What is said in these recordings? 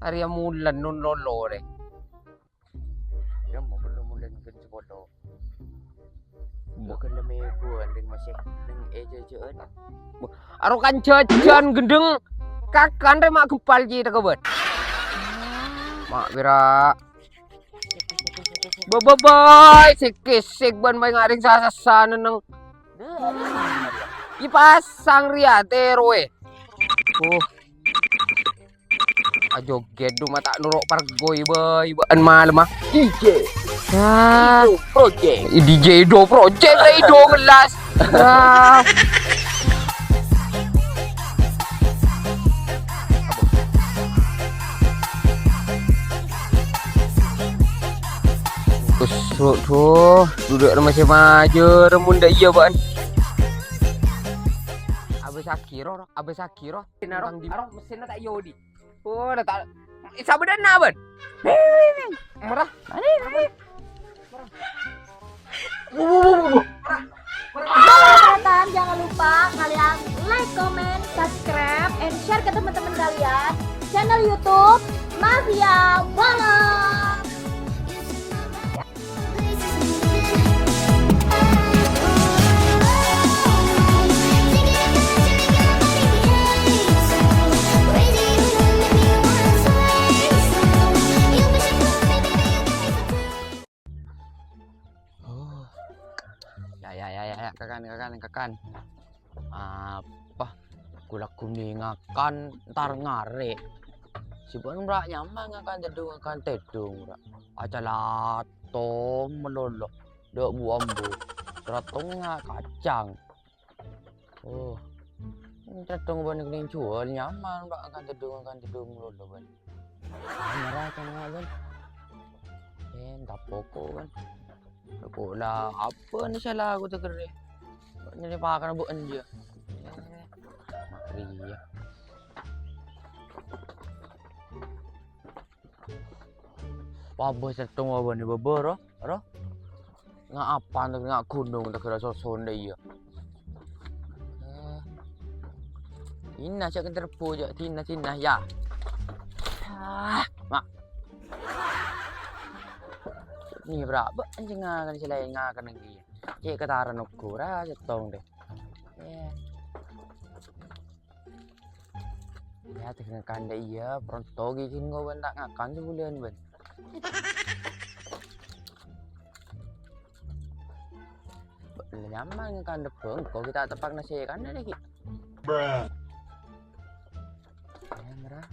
Arya mulan nun lolo deh. Ya mau belum mulai kan sebodoh. Bukan lemi gua dengan masih dengan eja-ejaan. Aro kan jajan gendeng kakan re mak gempal ji ta kebet. Mak bira. Bye sikisik ban bay ngaring sasasan nang. Ipasang ria teroe. Joget du mata nurok pargoy bay ban malam mah. DJ Ah, Ido Project. DJ Do Project lah Ido ngelas. Ah. Kusuk tuh, duduk masih maju, remun dah iya ban. Abis akiro, narong di mesinnya tak yodi. Oh, dah tak. Sabar dan naban. Merah. Catatan, jangan lupa kalian like, comment, subscribe, and share ke teman-teman kalian channel YouTube Mafia Bola. Ya, kakan. Apa? Gula kuning akan ntar ngare. Si bon bra nyaman akan tedung bra. Acala tong melolo. Dok buambu. Seratong kacang. Oh. Tedung ban kuning jual nyaman bra akan tedung melolo ban. Merah kan ban. Tak pokok kan. Aku lah apa ni salah aku terkere. Ni pakan bukan dia. Makri ya. Pabo setong apa ni bebor ro? Ngak apa nak ngak gunung tak kira soson dah iya. Ina cak terpu je tina ya. Mak. Ni berapa anjing akan selain ngakan lagi. Cek kataran ukur aja tong deh. Ya tengah kanda iya pronto gikin ngoban tak ngakan sebulan ban. Nyaman ngakan depeng kok kita tepak nasi kan lagi. Bruh. Ya merah.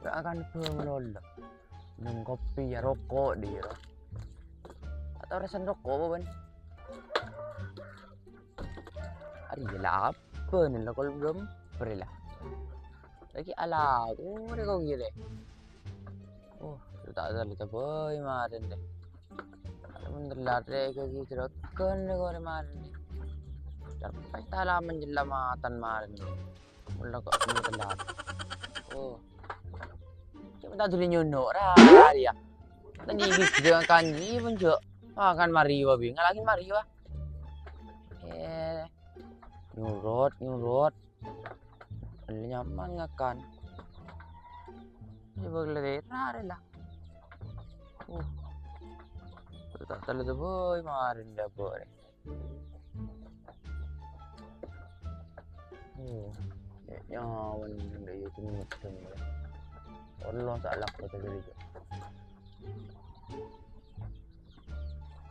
Gak akan depeng lolo. Nung kopi ya rokok dia. Atau rasa rokok apa ban? Ari lah apa ni lah kalau belum berilah. Lagi ala aku mereka gile. Oh, tak ada letak boy marin deh. Mendelar deh ke gitu kan deh kau marin deh. Sampai talah menjelamatan marin deh. Mula kok mendelar. Oh. Tak tulis nyunuk dah dia. Tadi bisa kanji pun je. Makan mari babi, ngalakin mari bah. Nyurut. Nyaman ngakan. Ini boleh lah. Tak terlalu boy marin dah boy. Nyawan dah itu mutum. Allah salah kata diri.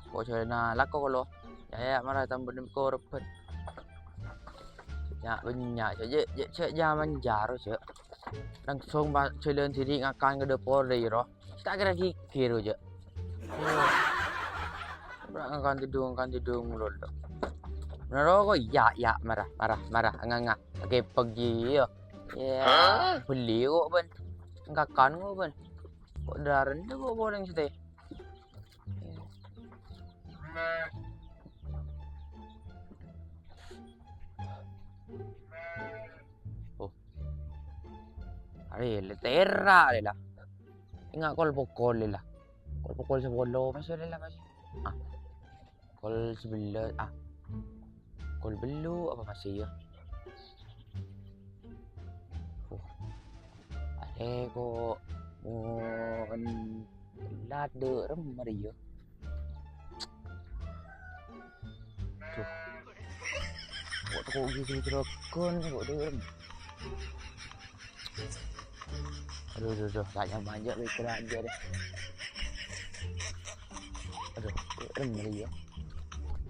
Kok saya nak lako kalau ya marah tambah dem korban. Ya banyak je zaman jaro je. Langsung jalan sini ngakan ke depan deh roh. Tak kira kikir je. Ngakan tidung lolo. Naro kok ya marah nganga. Pakai pergi yo. Ya beli kok ban. Ngakan kok ban. Kok daran tu kok boleh sih. Oh. Ari letera lah. Ingat kol pokol lah. Kol pokol sebolo masih lah masih. Kol sebelah Kol belu apa masih ya? kok ngon lade remar ya. Tuh. Kok gitu terekon kok dem. Aduh, tanya manja mikir aja deh. Aduh, remar ya.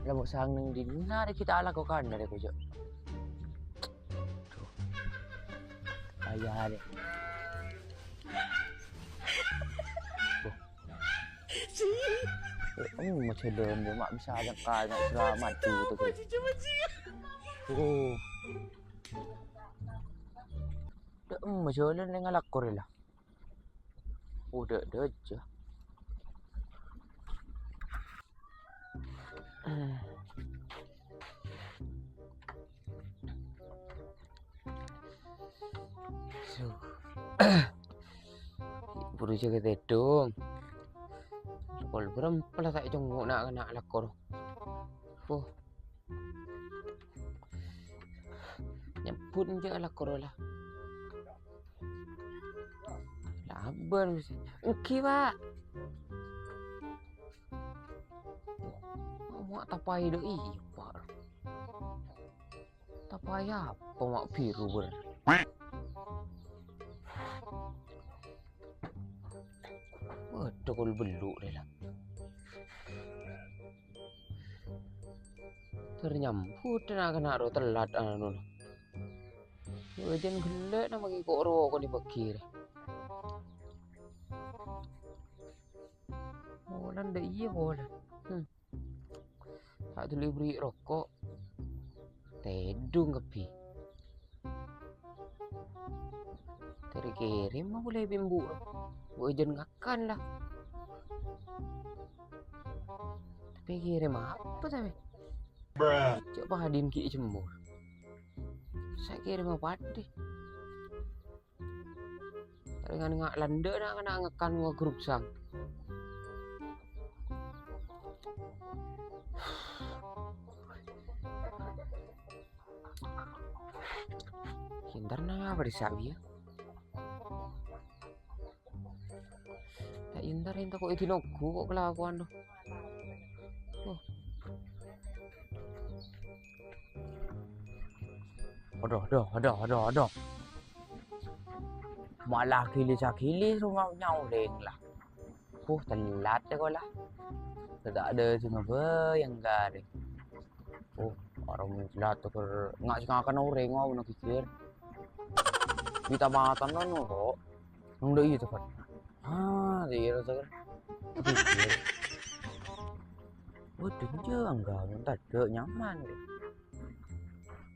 Lah mau sang nang dina deh kita ala kok kan deh kok. Tuh. Ayah deh. Macam dia mak bisa ajak kaya selamat tu tu. Oh. Dah macam mana dengan lakor lah. Oh dah aja. So. Buru jaga tedung. Kol berapa lah tak jenguk nak kena lakor. Oh. Nyebut je lakor lah. Laban mesti. Okey, Pak. Mak tapai doi, Pak. Tapai apa mak biru ber. Waduh kol beluk dia lah. Ternyambut nak kena ro telat anu. Wajan gelek nak bagi kok ro kau dipakir. Holan dah iya holan. Tak boleh beri rokok. Tedung kepi. Terkirim mah boleh bimbu. Wajan ngakan lah. Tapi kirim apa tapi? Coba hadin ki jemur. Saya kirim apa deh? Dengan ngak landa nak kena ngakan gua grup sang. Kintar na apa disabi ya? Tak intar kok itinoku kok kelakuan tuh. Oh. Aduh. Malah kilis rumah nyauleng lah. Telat ya kau lah. Tak ada apa yang garing. Orang telat tu ngak akan orang ngau nak kikir. Kita matan lah no kok. Nung dah itu kan. Dia rasa kan. Kikir. Tunjang kau, tak ada nyaman deh.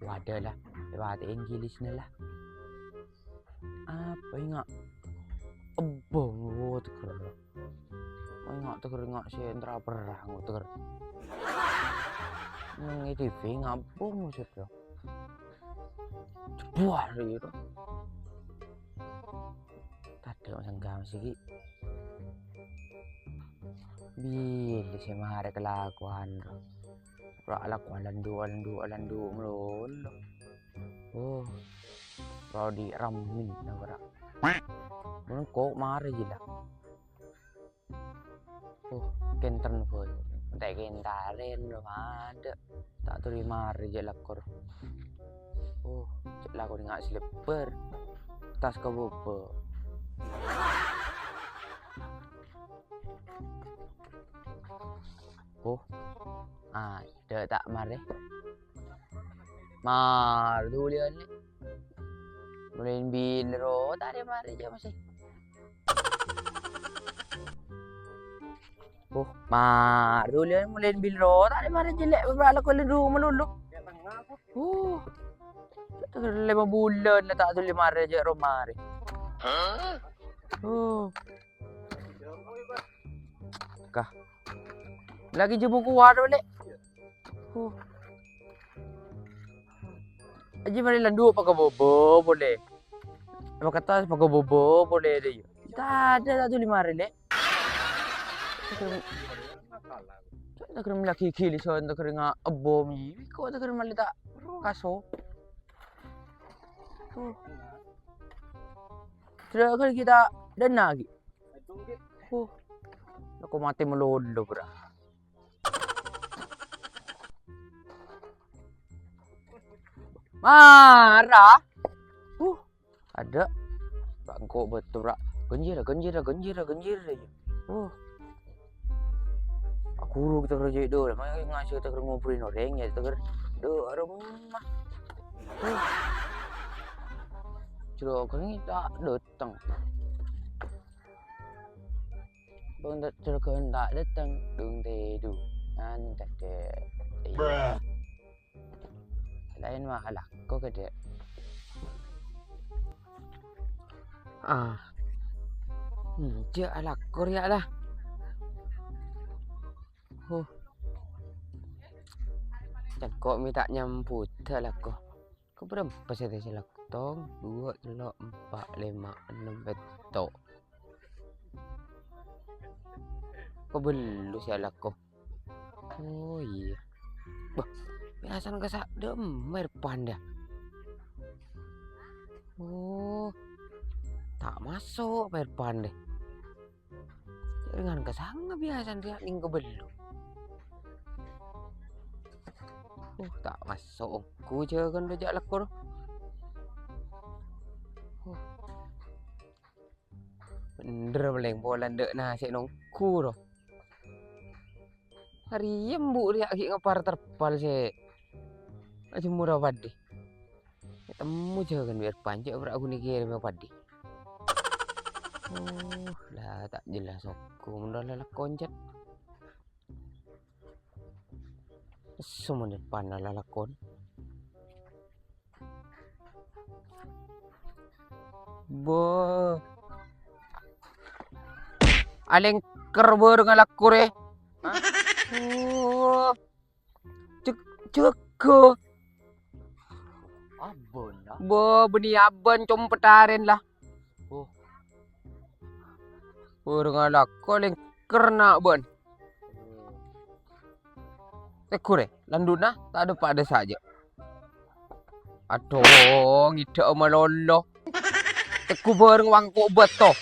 Wadah lah, lewat Inggris ni lah. Apa ingat? Abang, teker. Ingat teker sentra perang, teker. Yang TV ngabung maksudnya. Buah itu. Tak ada macam gam sikit. Bila saya mahar kelakuan. Rak lakuan landu melulu. Oh. Kalau di ramin nak berak. Mun kok mari je lah. Kenten pun. Tak kentaren dah ada. Tak terima mari je lakor. Cek lakor ngak sleeper. Tas ke bobo. Ada tak mari. Mar dulian ni. Mulain bil ro tak ada mari je masih. Mar dulian mulain bil ro tak ada mari je lek beberapa kali dulu melulu. Tak 5 bulan lah tak boleh mari je ro mari. Kah. Lagi je buku war balik. Aji mari landu pakai bobo boleh. Apa kata pakai bobo boleh dia. Tak ada tak boleh mari lek. Tak kena laki kili so tak kena abom ni. Kau tak kena mali tak kaso. Sudah kali kita dana lagi. Aku mati melulu bro. Marah. Ada. Bangkok betul bro. Genjir aja. Aku kita kerja itu, makanya ngasih kita ngobrolin orang ya, kita ada rumah. Coba kan kita datang. Bang terkena tak datang, dung tedu, nanti deh. Lain mah alah, kok kede. Dia alah Korea lah. Dan kok minta nyambut lah kok. Kok berapa sih tadi laku tong? 2, 3, 4, 5, 6 betok. Kok belum sih laku? Oh iya. Bah, biasa nggak sak demer panda. Oh, tak masuk per panda. Dengan kesanga biasa dia ning kebelu. Tak masuk ku je kan rejak lekor. Bener beleng bola ndek nah sik nongku doh. Hari embu dia ki ngapar terpal sik. Aja murah padi. Ketemu je kan biar pancik berak aku nih kirim padi. Lah tak jelas aku mendalah konjet. Semua depan lakon. Aleng kerber ngalakur eh. Ceko. Abon lah. Beni aban competaren lah. Ngalakor aleng kerna bon. Tekure, landuna tak ada pada saja. Aduh, ngida malolo. Teku bareng wangko beto.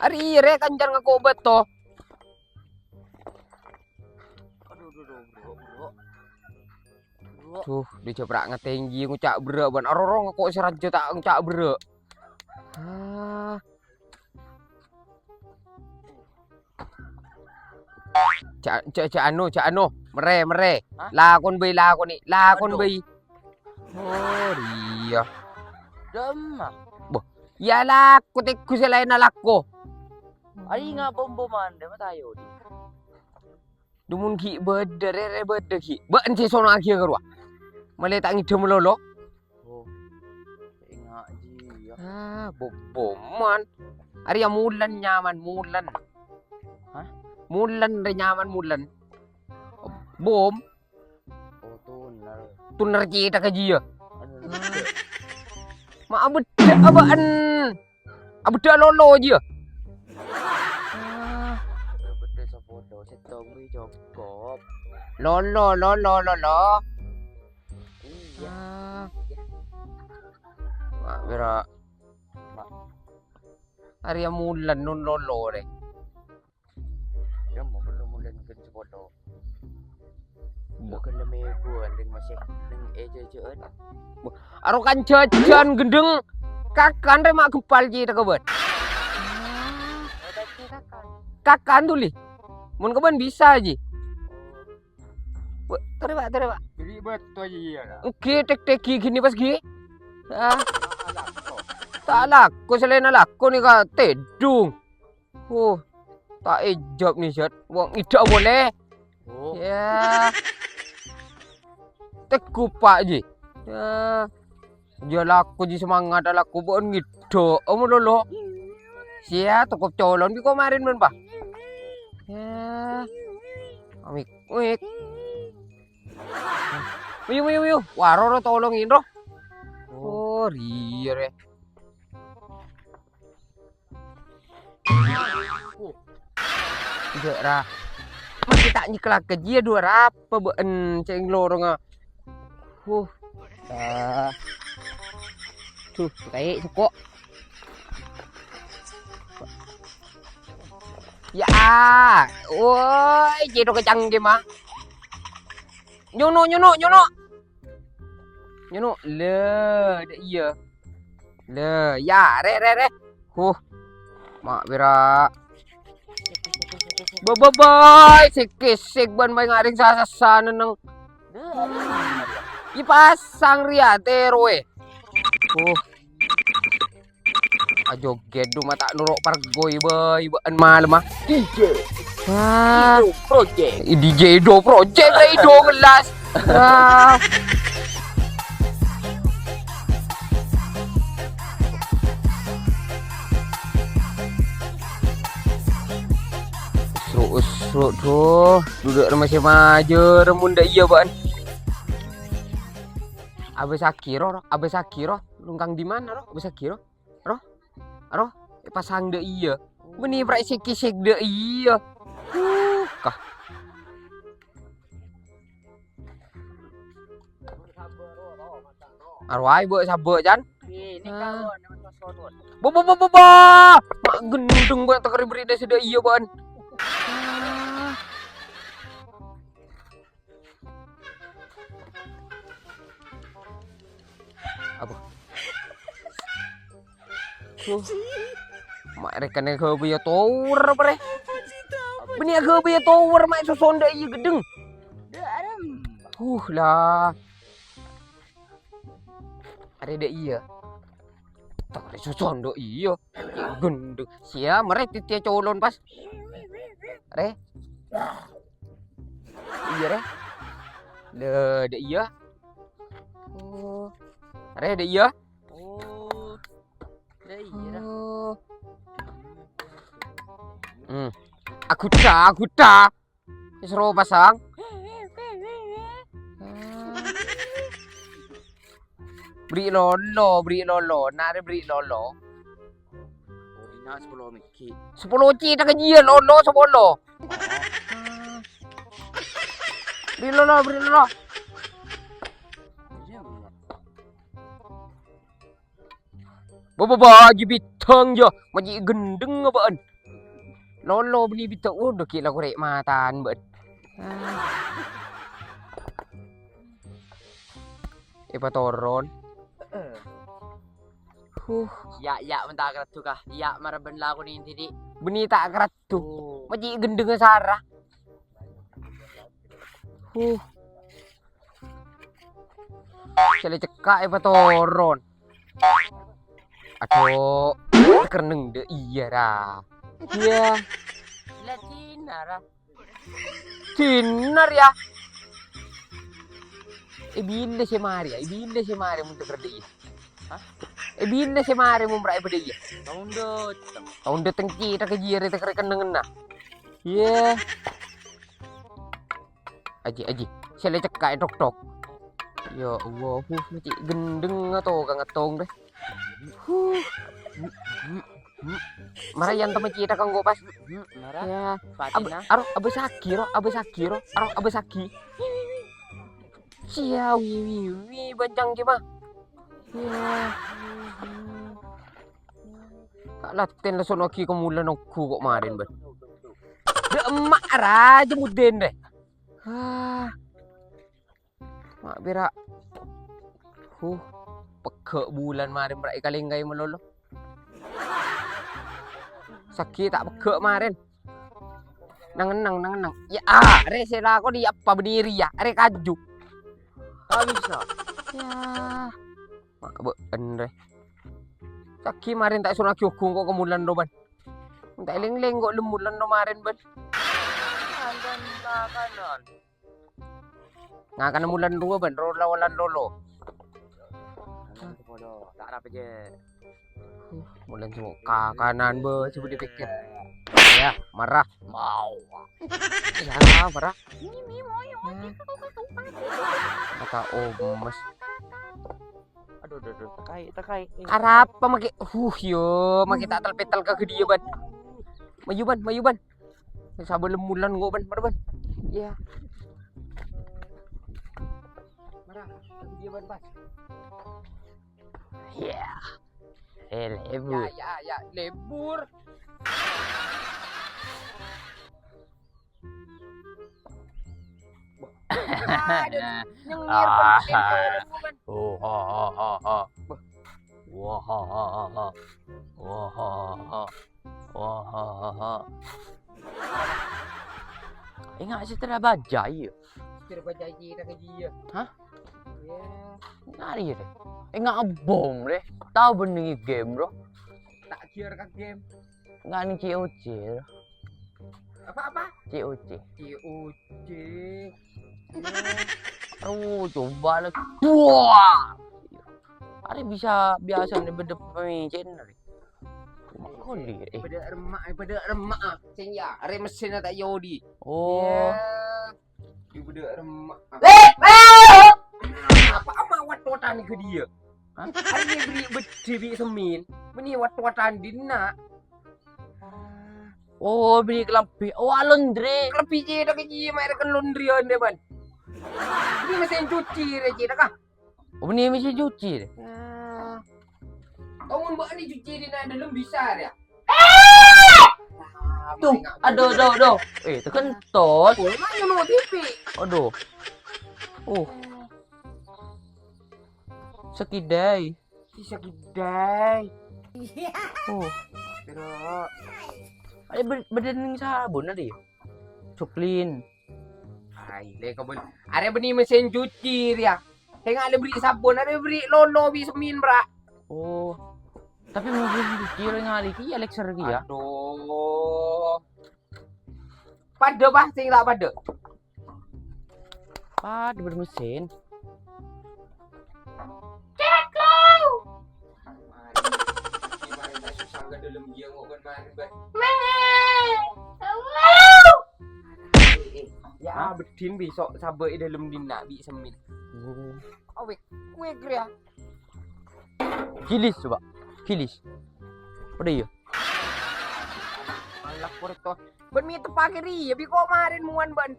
Ari re kanjar ngako beto. Tuh, dicoprak ngetinggi ngucak bre ban. Aroro ngako serajo tak ngucak bre. Cak anu, mere. Lakon bay ni, lakon bay. Oh, iya. Demah. Boh, ya laku teku selain alako. Ari nga bomboman deh matayo di. Dumun ki bede ki. Ba ence sono aki kerwa. Male tak ngide melolo. Ingat ji ya. Boboman. Ari mulan nyaman mulan. Mulan re nyaman mulan. Bom. Tuner kita ke dia. Ma abeda abaan. Abeda lolo dia. Beda sa foto setong bi jokop. Lolo. Iya. Mak bira. Ari mulan nun lolo re. Ya mau belum mulai kan sefoto. Bukan lemeh buan dengan masih dengan eja-ejaan. Aro kan jajan gendeng kakan re mak gempal ji ta kebet. Kakan tuh li. Mun keben bisa ji. Terima. Jadi betul aja ya. Oke, tek gini pas gi. Tak laku selain laku nih ka tedung. Tak ejab nih Jat. Wong tidak boleh. Ya. Teku pak ji. Ya. Dia laku ji semangat laku bon gitu. Lolo. Sia cukup colon bi kemarin men Pak. Ya. Amik. Wiu. Waro tolongin roh. Oh, iya re. Jera. Masih tak nyiklak ke dia dua apa ben ceng lorong ah. Tuh, kayak sepok. Ya, woi, jedo kecang mah. Nyono. Le, iya. Le, ya, re. Mak bira. Bye, sikisik ban bay ngaring sasasan nang. Ipasang ria teroe. Joget du mata nurok pargoy bay baan malam ah. DJ Ido Project. DJ Ido Project lah Ido kelas. Seru tuh duduk masih maju remun dah iya baan. Abis Akiro lungkang di mana roh? Abis Akiro roh pasang deh iya. Beni prai sikisik deh iya. Kah. Arwai buat sabuk Jan. Ini kawan nama sodot. Mak gendeng buat tekeri beri dah sudah iya ban. Apa? Mak rekan yang kau punya tower apa deh? Beni kau punya tower mak sosonda iya gedeng. Lah. Ada iya. Tak ada sosonda iya. Gendeng. Sia mereka titia colon pas. Re. Iya re. Ada iya. Re ada iya. Aku tak. Seru pasang. Beri lolo. Nare beri lolo. Ina 10 miki. 10 ci tak dia lolo 10. Beri lolo. Bagi bitang je. Maji gendeng apaan. Lolo beli bitang. Udah kira korek mataan bet. Patoron. Ya mentah kerat tu kah? Ya maraben lagu ni tadi. Beni tak kerat tu. Maji gendeng sarah. Sele cekak patoron. Aduh, kereneng deh iya dah. Iya. Cinar ya. Bila si Maria untuk kerja. Hah? Bila si Maria mau berai pada iya. Tahun datang kita ke jiri tak kereneng nah. Iya. Aji. Saya cekak tok. Ya Allah, macam gendeng atau ngatong deh. Marayan teman kita kang go pas. Ya. Abis Saki. Cia wi bancang ki mah. Ya. Kak laten la sono ki kemulan aku kok marin ban. De emak raja muden deh. Mak bira. Pekek bulan marin berai kalenggai melolo. Sakit tak pekek marin. Nang. Ya re sela kau di apa berdiri ya. Re kaju. Habis lah. Ya. Mak re. Sakit marin tak sunah kyokung kok kemulan do ban. Tak leng kok lemulan do marin ban. Kanan. Ngakan mulan 2 ban lawan lolo. Tak ada apa je. Mulan semua kanan be coba dipikir. Ya, marah. Mau. Ya, marah. Kata mas. Aduh, terkait. Arap apa make yo, make tak telpetal ke dia ban. Maju ban. Sabar lemulan go ban. Ya. Marah. Dia ban pas. Ya. Lebur. Ya, lebur. Ada nyengir kan. Oh, ha ha ha ha. Wah, ha ha ha ha. Wah, ha ha ha. Wah, ha ha ha. Ingat saya telah baca ya. Kira baca je dah kerja ya. Hah? Ya. Nari deh. Ingat bom deh. Tahu bener game bro. Tak kira kan game. Ingat ni COC. Apa? COC. COC. Coba lah. Wah. Ada bisa biasa ni benda pemain channel. Koli. Pada remak ah. Senya, are mesin tak yodi. Oh. Dia pada remak. Eh, Apa wat-watan ni ke dia? Hah? Hari ni beri beri semin. Beni wat-watan dina. Oh, beli kelampi. Oh, laundry. Kalau PJ dah kerja mai kan laundry on dia ban. Ni mesin cuci reje dah kah? Oh, ni mesti cuci deh. Kau buat ni cuci di dalam besar ya? Tuh, aduh. Terkentut. Oh, mana no TV? Aduh. Oh. Sekidai. Kisah kedai. Oh. Terus. Ada berdening sabun ada ya? Coklin. Hai, le kau boleh. Ada beni mesin cuci dia. Tengok ada beri sabun, ada beri lolo bi semin bra. Oh. Tapi mungkin cuci orang ngali ki Alex lagi ya. Aduh. Pada bah sing tak pada. Ada bermesin. Dalam dia ngok kan ban. Ya betin besok sabar dalam dina bi semin. Awek, wek ya. Kilis coba. Kilis. Apa ya? Alah korto. Ben mi tu pagi ri, bi kok marin muan ban.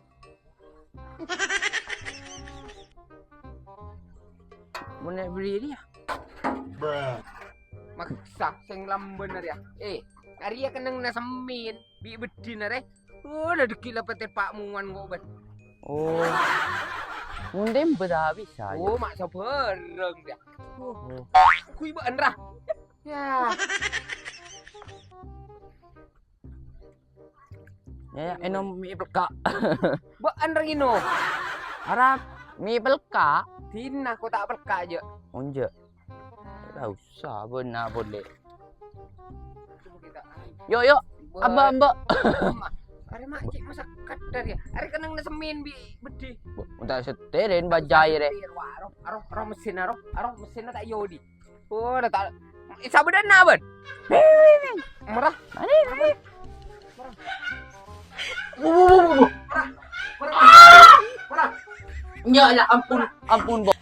Mana beli dia? Maksa sing lamben ya. Hari ya kenang na semin, bi bedin are. Oh, dah dekila pete pak muan kok ban. Oh. Mungkin dah bisa. Oh, mak sabareng dia. Oh. Kui ban rah. Ya. Ya, enom mi pelka. Ban rah ino. Arab mi pelka. Tina kau tak pelka je. Onje. Tak usah benar boleh. Yo. Amba. Are mak cik masak kadar ya. Are kenang na semin bi bedi. Untuk seterin bajai deh. Arok mesin tak yodi. Oh, dah tak. Sabar dah nak ban. Merah. Mari. Merah. Ya, ampun, Bo.